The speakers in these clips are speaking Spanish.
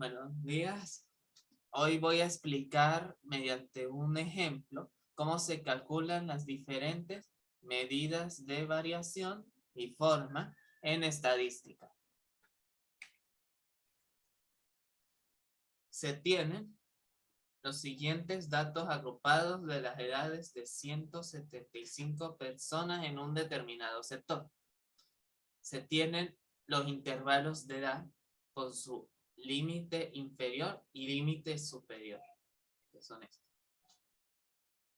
Buenos días. Hoy voy a explicar mediante un ejemplo cómo se calculan las diferentes medidas de variación y forma en estadística. Se tienen los siguientes datos agrupados de las edades de 175 personas en un determinado sector. Se tienen los intervalos de edad con su límite inferior y límite superior, que son estos.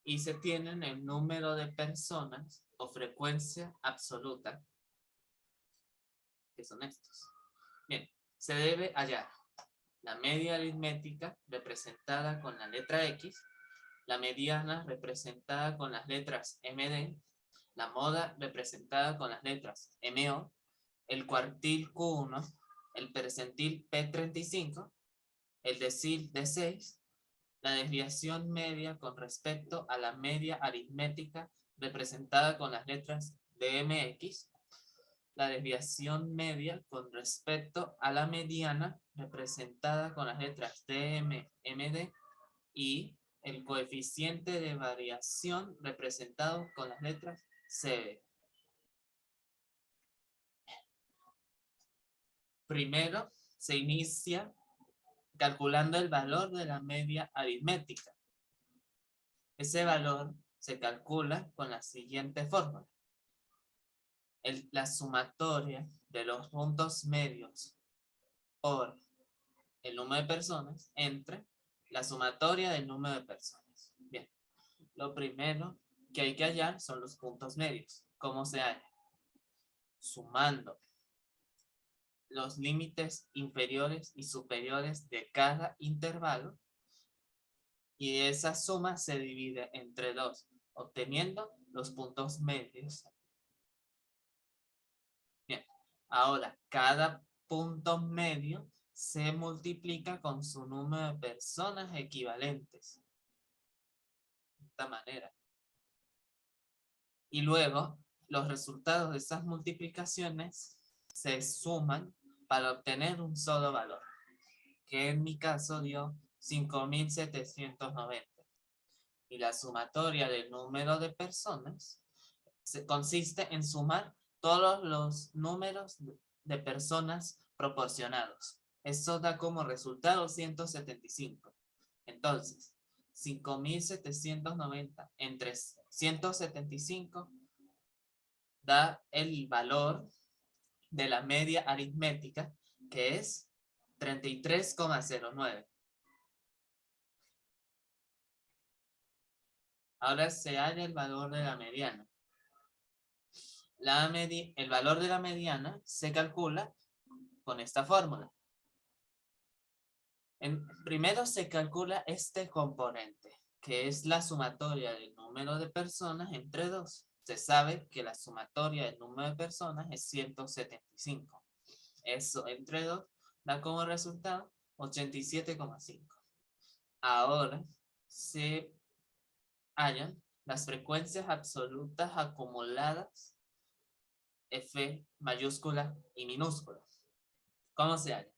Y se tienen el número de personas o frecuencia absoluta, que son estos. Bien, se debe hallar la media aritmética representada con la letra X, la mediana representada con las letras MD, la moda representada con las letras MO, el cuartil Q1, el percentil P35, el decil D6, la desviación media con respecto a la media aritmética representada con las letras DMX, la desviación media con respecto a la mediana representada con las letras DMMD y el coeficiente de variación representado con las letras CB. Primero se inicia calculando el valor de la media aritmética. Ese valor se calcula con la siguiente fórmula. La sumatoria de los puntos medios por el número de personas entre la sumatoria del número de personas. Bien, lo primero que hay que hallar son los puntos medios. ¿Cómo se halla? Sumando los límites inferiores y superiores de cada intervalo, y esa suma se divide entre 2, obteniendo los puntos medios. Bien, ahora cada punto medio se multiplica con su número de personas equivalentes. De esta manera. Y luego los resultados de esas multiplicaciones se suman para obtener un solo valor, que en mi caso dio 5.790. Y la sumatoria del número de personas consiste en sumar todos los números de personas proporcionados. Eso da como resultado 175. Entonces, 5.790 entre 175 da el valor de la media aritmética, que es 33,09. Ahora se halla el valor de la mediana. El valor de la mediana se calcula con esta fórmula. Primero se calcula este componente, que es la sumatoria del número de personas entre 2. Se sabe que la sumatoria del número de personas es 175. Eso entre 2 da como resultado 87,5. Ahora se hallan las frecuencias absolutas acumuladas F mayúscula y minúscula. ¿Cómo se halla?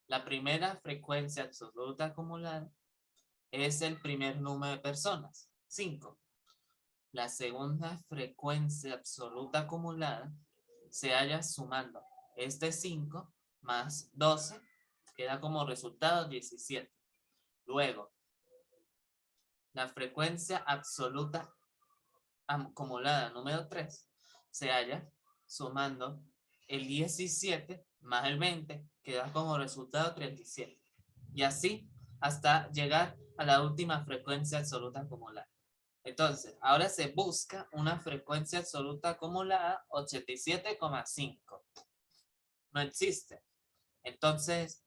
La primera frecuencia absoluta acumulada es el primer número de personas, 5. La segunda frecuencia absoluta acumulada se halla sumando este 5 más 12, que da como resultado 17. Luego, la frecuencia absoluta acumulada número 3 se halla sumando el 17 más el 20, que da como resultado 37. Y así hasta llegar a la última frecuencia absoluta acumulada. Entonces, ahora se busca una frecuencia absoluta acumulada 87,5. No existe. Entonces,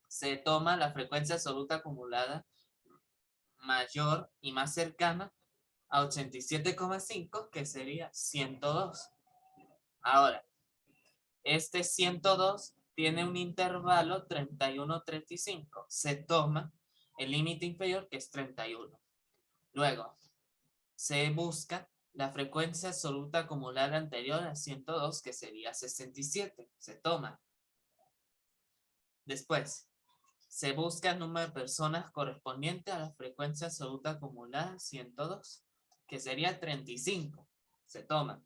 se toma la frecuencia absoluta acumulada mayor y más cercana a 87,5, que sería 102. Ahora, este 102 tiene un intervalo 31-35. Se toma el límite inferior, que es 31. Luego, se busca la frecuencia absoluta acumulada anterior a 102, que sería 67. Se toma. Después, Se busca el número de personas correspondiente a la frecuencia absoluta acumulada 102, que sería 35. Se toma.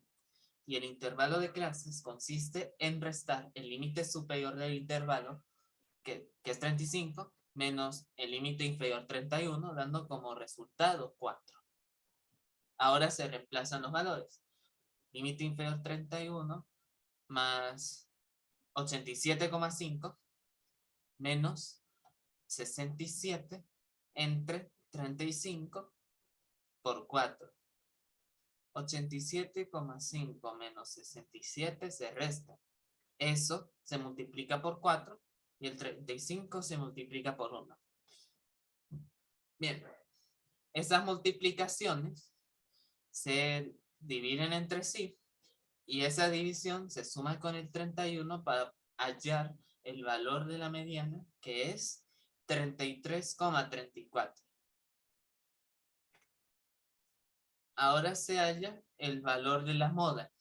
Y el intervalo de clases consiste en restar el límite superior del intervalo, que es 35, menos el límite inferior 31, dando como resultado 4. Ahora se reemplazan los valores. Límite inferior 31 más 87,5 menos 67 entre 35 por 4. 87,5 menos 67 se resta. Eso se multiplica por 4 y el 35 se multiplica por 1. Bien, esas multiplicaciones se dividen entre sí y esa división se suma con el 31 para hallar el valor de la mediana, que es 33,34. Ahora se halla el valor de la moda.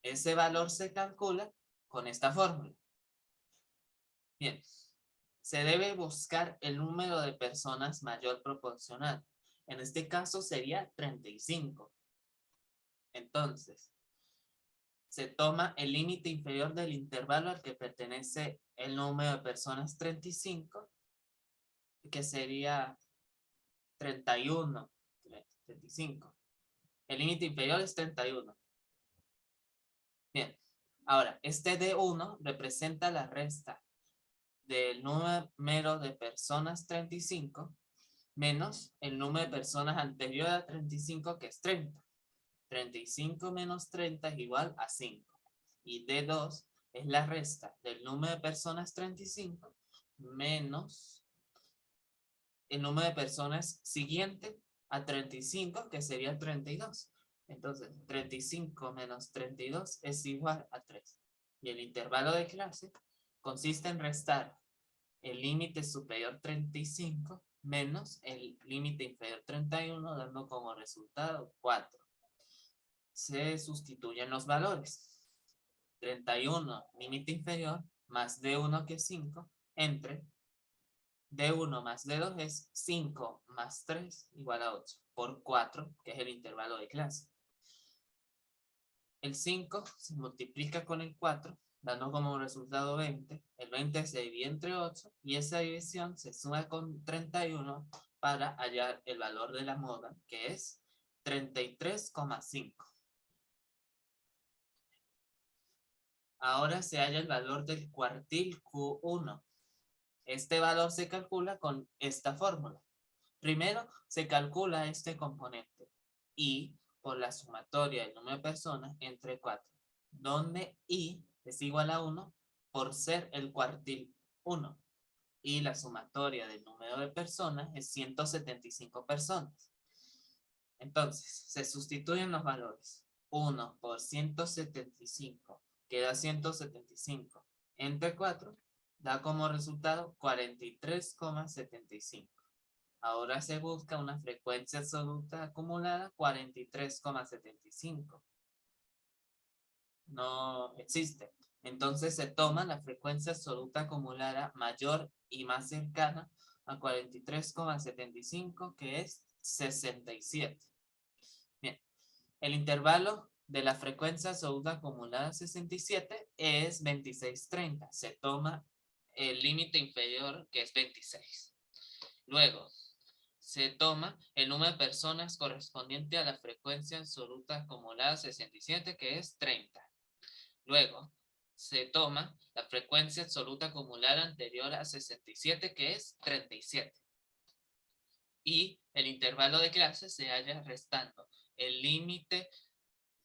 Ese valor se calcula con esta fórmula. Bien, se debe buscar el número de personas mayor proporcional. En este caso sería 35. Entonces, se toma el límite inferior del intervalo al que pertenece el número de personas 35, que sería 31, 35. El límite inferior es 31. Bien, ahora, este D1 representa la resta del número de personas 35 menos el número de personas anterior a 35, que es 30. 35 menos 30 es igual a 5. Y D2 es la resta del número de personas 35 menos el número de personas siguiente a 35, que sería 32. Entonces, 35 menos 32 es igual a 3. Y el intervalo de clase consiste en restar el límite superior 35 menos el límite inferior 31, dando como resultado 4. Se sustituyen los valores. 31, límite inferior, más D1, que es 5, entre D1 más D2 es 5 más 3 igual a 8, por 4, que es el intervalo de clase. El 5 se multiplica con el 4, dando como resultado 20. El 20 se divide entre 8 y esa división se suma con 31 para hallar el valor de la moda, que es 33,5. Ahora se halla el valor del cuartil Q1. Este valor se calcula con esta fórmula. Primero se calcula este componente I por la sumatoria del número de personas entre 4, donde I es igual a 1 por ser el cuartil 1 y la sumatoria del número de personas es 175 personas. Entonces, se sustituyen los valores. 1 por 175 queda 175 entre 4 da como resultado 43,75. Ahora se busca una frecuencia absoluta acumulada 43,75. No existe. Entonces se toma la frecuencia absoluta acumulada mayor y más cercana a 43,75, que es 67. Bien, el intervalo de la frecuencia absoluta acumulada 67 es 26,30. Se toma el límite inferior, que es 26. Luego, se toma el número de personas correspondiente a la frecuencia absoluta acumulada 67, que es 30. Luego, se toma la frecuencia absoluta acumulada anterior a 67, que es 37. Y el intervalo de clase se halla restando el límite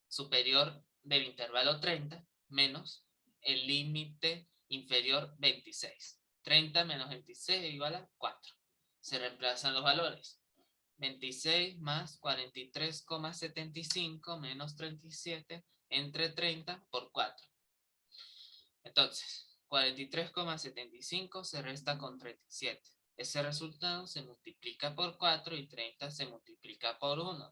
superior del intervalo 30 menos el límite inferior 26. 30 menos 26 es igual a 4. Se reemplazan los valores. 26 más 43,75 menos 37 entre 30 por 4. Entonces, 43,75 se resta con 37. Ese resultado se multiplica por 4 y 30 se multiplica por 1.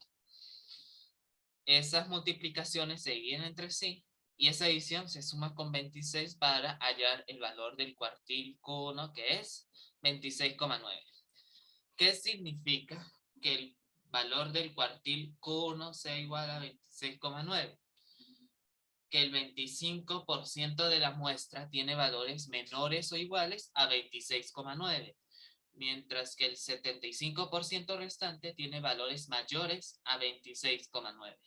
Esas multiplicaciones se dividen entre sí y esa división se suma con 26 para hallar el valor del cuartil Q1, que es 26,9. ¿Qué significa que el valor del cuartil Q1 sea igual a 26,9? Que el 25% de la muestra tiene valores menores o iguales a 26,9, mientras que el 75% restante tiene valores mayores a 26,9.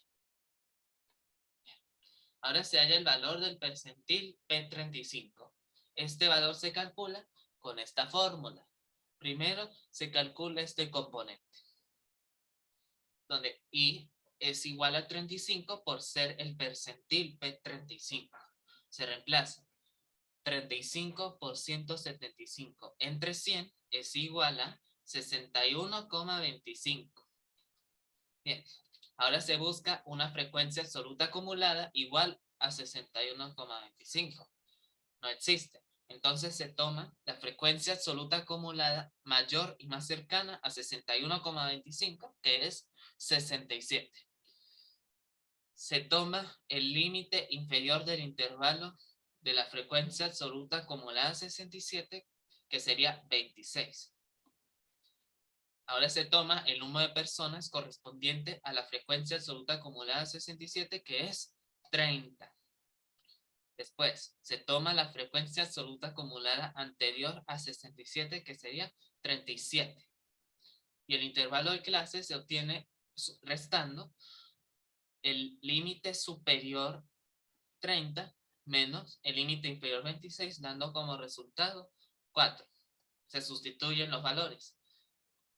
Ahora se halla el valor del percentil P35. Este valor se calcula con esta fórmula. Primero se calcula este componente, donde I es igual a 35 por ser el percentil P35. Se reemplaza 35 por 175 entre 100 es igual a 61,25. Bien, ahora se busca una frecuencia absoluta acumulada igual a 61,25. No existe. Entonces se toma la frecuencia absoluta acumulada mayor y más cercana a 61,25, que es 67. Se toma el límite inferior del intervalo de la frecuencia absoluta acumulada 67, que sería 26. Ahora se toma el número de personas correspondiente a la frecuencia absoluta acumulada 67, que es 30. Después, se toma la frecuencia absoluta acumulada anterior a 67, que sería 37. Y el intervalo de clase se obtiene restando el límite superior 30 menos el límite inferior 26, dando como resultado 4. Se sustituyen los valores.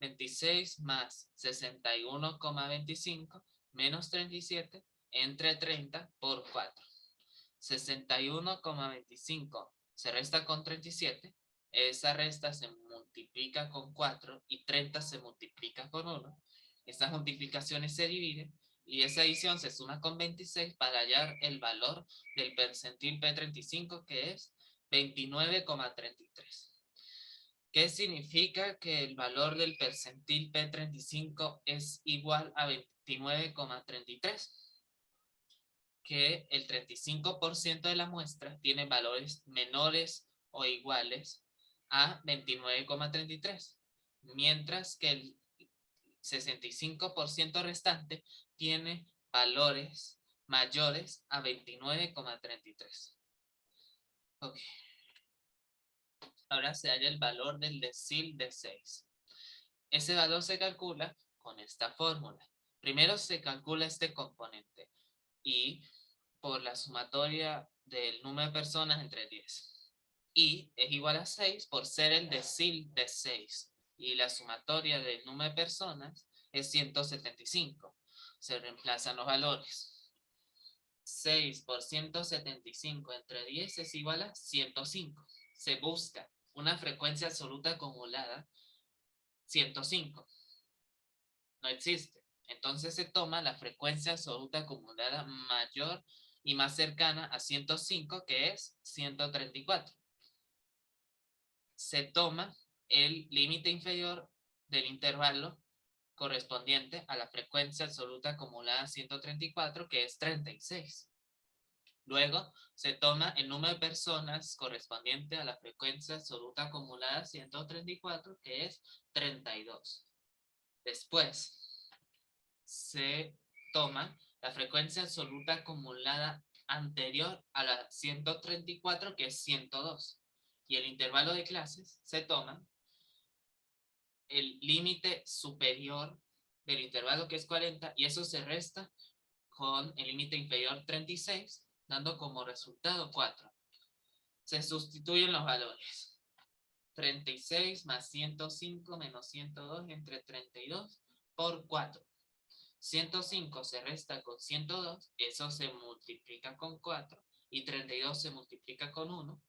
26 más 61,25 menos 37 entre 30 por 4. 61,25 se resta con 37, esa resta se multiplica con 4 y 30 se multiplica con 1. Estas multiplicaciones se dividen y esa adición se suma con 26 para hallar el valor del percentil P35, que es 29,33. ¿Qué significa que el valor del percentil P35 es igual a 29,33? Que el 35% de la muestra tiene valores menores o iguales a 29,33, mientras que el 65% restante tiene valores mayores a 29,33. Ok. Ahora se halla el valor del decil de 6. Ese valor se calcula con esta fórmula. Primero se calcula este componente y por la sumatoria del número de personas entre 10. Y es igual a 6 por ser el decil de 6. Y la sumatoria del número de personas es 175. Se reemplazan los valores. 6 por 175 entre 10 es igual a 105. Se busca una frecuencia absoluta acumulada 105. No existe. Entonces se toma la frecuencia absoluta acumulada mayor y más cercana a 105, que es 134. Se toma el límite inferior del intervalo correspondiente a la frecuencia absoluta acumulada 134, que es 36. Luego se toma el número de personas correspondiente a la frecuencia absoluta acumulada 134, que es 32. Después se toma la frecuencia absoluta acumulada anterior a la 134, que es 102. Y el intervalo de clases se toma el límite superior del intervalo, que es 40, y eso se resta con el límite inferior 36, dando como resultado 4. Se sustituyen los valores. 36 más 105 menos 102 entre 32 por 4. 105 se resta con 102, eso se multiplica con 4 y 32 se multiplica con 1.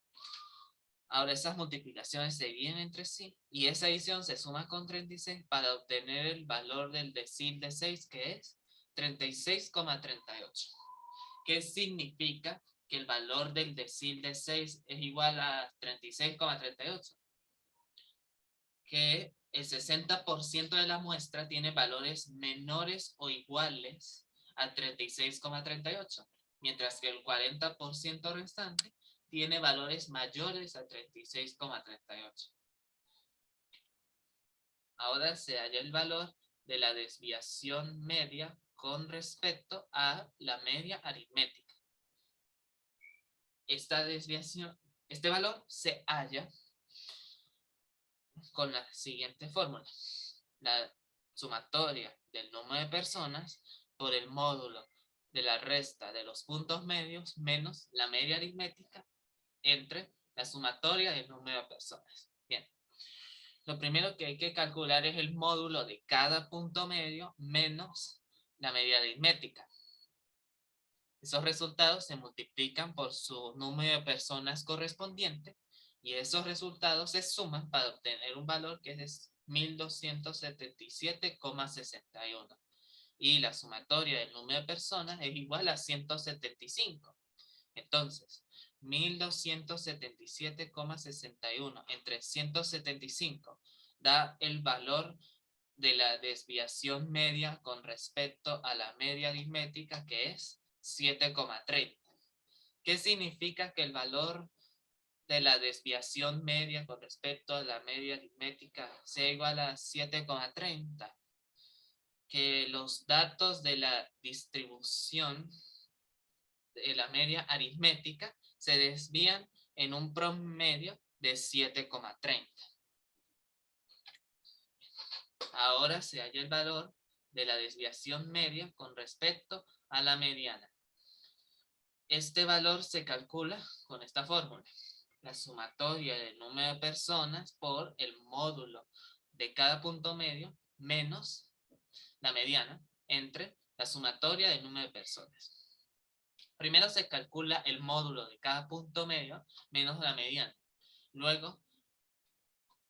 Ahora esas multiplicaciones se dividen entre sí y esa adición se suma con 36 para obtener el valor del decil de 6, que es 36,38. ¿Qué significa que el valor del decil de 6 es igual a 36,38? Que el 60% de la muestra tiene valores menores o iguales a 36,38, mientras que el 40% restante tiene valores mayores a 36,38. Ahora se halla el valor de la desviación media con respecto a la media aritmética. Esta desviación, este valor se halla con la siguiente fórmula. La sumatoria del número de personas por el módulo de la resta de los puntos medios menos la media aritmética entre la sumatoria del número de personas. Bien. Lo primero que hay que calcular es el módulo de cada punto medio menos la media aritmética. Esos resultados se multiplican por su número de personas correspondiente y esos resultados se suman para obtener un valor que es 1277,61. Y la sumatoria del número de personas es igual a 175. Entonces, 1277,61 entre 175 da el valor de la desviación media con respecto a la media aritmética, que es 7,30. ¿Qué significa que el valor de la desviación media con respecto a la media aritmética sea igual a 7,30? Que los datos de la distribución de la media aritmética se desvían en un promedio de 7,30. Ahora se halla el valor de la desviación media con respecto a la mediana. Este valor se calcula con esta fórmula. La sumatoria del número de personas por el módulo de cada punto medio menos la mediana entre la sumatoria del número de personas. Primero se calcula el módulo de cada punto medio menos la mediana. Luego,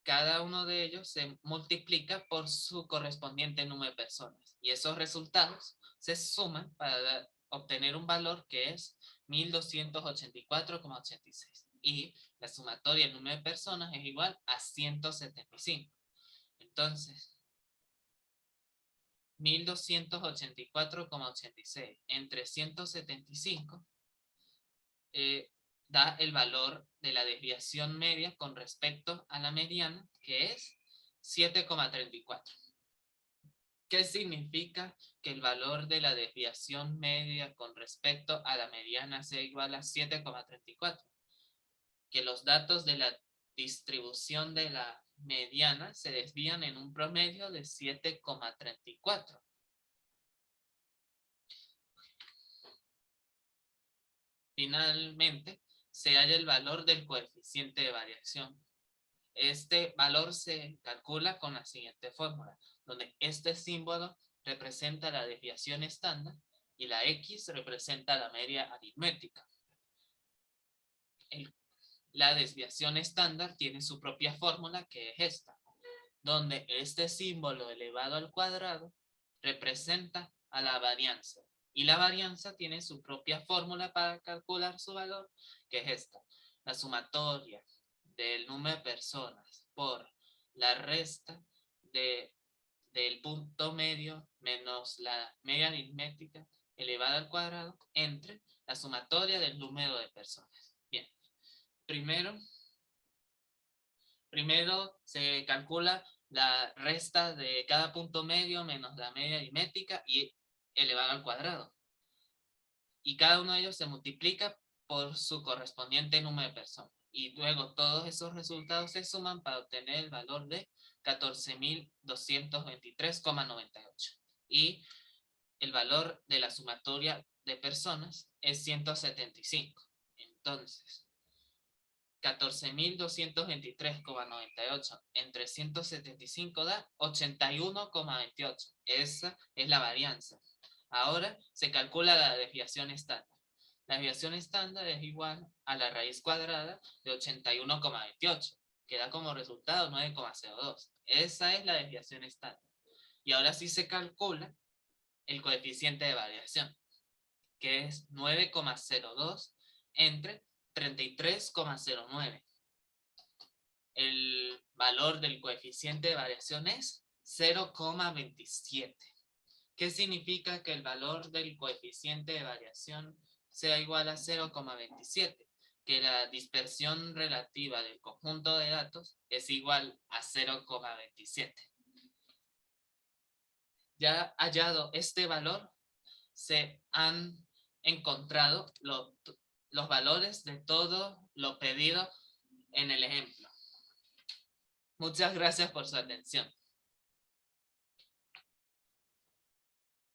cada uno de ellos se multiplica por su correspondiente número de personas. Y esos resultados se suman para obtener un valor que es 1284,86. Y la sumatoria del número de personas es igual a 175. Entonces, 1284,86 entre 175 da el valor de la desviación media con respecto a la mediana, que es 7,34. ¿Qué significa que el valor de la desviación media con respecto a la mediana sea igual a 7,34? Que los datos de la distribución de la mediana se desvían en un promedio de 7,34. Finalmente, se halla el valor del coeficiente de variación. Este valor se calcula con la siguiente fórmula, donde este símbolo representa la desviación estándar y la X representa la media aritmética. La desviación estándar tiene su propia fórmula, que es esta, donde este símbolo elevado al cuadrado representa a la varianza. Y la varianza tiene su propia fórmula para calcular su valor, que es esta. La sumatoria del número de personas por la resta del punto medio menos la media aritmética elevada al cuadrado entre la sumatoria del número de personas. Bien, primero se calcula la resta de cada punto medio menos la media aritmética y elevado al cuadrado. Y cada uno de ellos se multiplica por su correspondiente número de personas. Y luego todos esos resultados se suman para obtener el valor de 14.223,98. Y el valor de la sumatoria de personas es 175. Entonces, 14.223,98 entre 175 da 81,28. Esa es la varianza. Ahora se calcula la desviación estándar. La desviación estándar es igual a la raíz cuadrada de 81,28, que da como resultado 9,02. Esa es la desviación estándar. Y ahora sí se calcula el coeficiente de variación, que es 9,02 entre 33,09. El valor del coeficiente de variación es 0,27. ¿Qué significa que el valor del coeficiente de variación sea igual a 0,27? Que la dispersión relativa del conjunto de datos es igual a 0,27. Ya hallado este valor, se han encontrado los valores de todo lo pedido en el ejemplo. Muchas gracias por su atención.